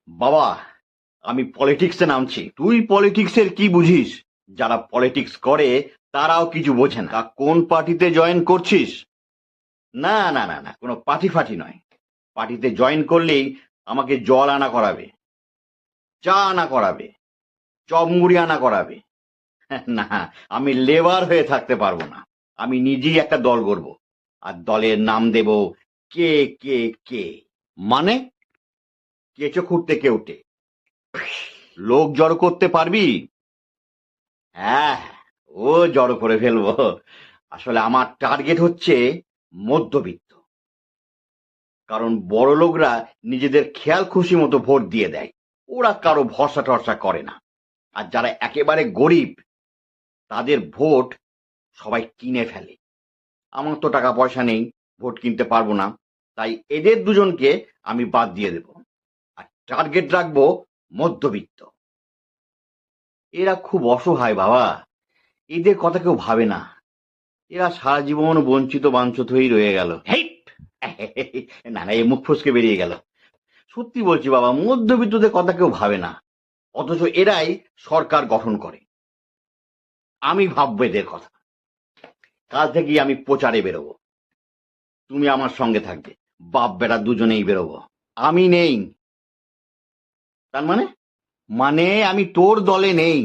বাবা, আমি পলিটিক্সে নামছি। তুই পলিটিক্সের কি বুঝিস? যারা পলিটিক্স করে তারাও কিছু বোঝে না। তা কোন পার্টিতে জয়েন করছিস? না না না না, কোনো পার্টি ফাটি নয়। পার্টিতে জয়েন করলেই আমাকে জল আনা করাবে, চা আনা করাবে, চপমুড়ি আনা করাবে। না, আমি লেবার হয়ে থাকতে পারবো না। আমি নিজেই একটা দল গড়ব, আর দলের নাম দেব কে কে কে। মানে কেঁচো খুঁড়তে কেউটে। লোক জড়ো করতে পারবি? হ্যাঁ, ও জড়ো করে ফেলবো। আসলে আমার টার্গেট হচ্ছে মধ্যবিত্ত। কারণ বড় লোকরা নিজেদের খেয়াল খুশি মতো ভোট দিয়ে দেয়, ওরা কারো ভরসা টরসা করে না। আর যারা একেবারে গরিব, তাদের ভোট সবাই কিনে ফেলে। আমার তো টাকা পয়সা নেই, ভোট কিনতে পারবো না। তাই এদের দুজনকে আমি বাদ দিয়ে দেব, আর টার্গেট রাখবো মধ্যবিত্ত। এরা খুব অসহায় বাবা, এদের কথা কেউ ভাবে না। এরা সারা জীবন বঞ্চিত বাঞ্ছিত হয়েই রয়ে গেল। হেই, না না, এই মুখ ফসকে বেরিয়ে গেল। সত্যি বলছি বাবা, মধ্যবিত্তদের কথা কেউ ভাবে না, অথচ এরাই সরকার গঠন করে। আমি ভাববো এদের কথা। কাল থেকেই আমি প্রচারে বেরোবো, তুমি আমার সঙ্গে থাকবে। বাপ বেটা দুজনেই বেরোবো। আমি নেই তার মানে? মানে আমি তোর দলে নেই।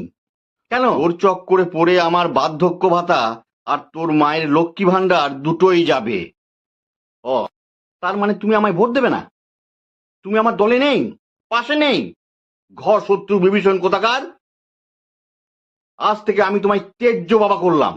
কেন? তোর চক্করে পড়ে আমার বার্ধক্য ভাতা আর তোর মায়ের লক্ষ্মী ভান্ডার দুটোই যাবে। ও, তার মানে তুমি আমায় ভোট দেবে না? তুমি আমার দলে নেই, পাশে নেই? ঘর শত্রু বিভীষণ কোথাকার। আজ থেকে আমি তোমায় তেজ্য বাবা করলাম।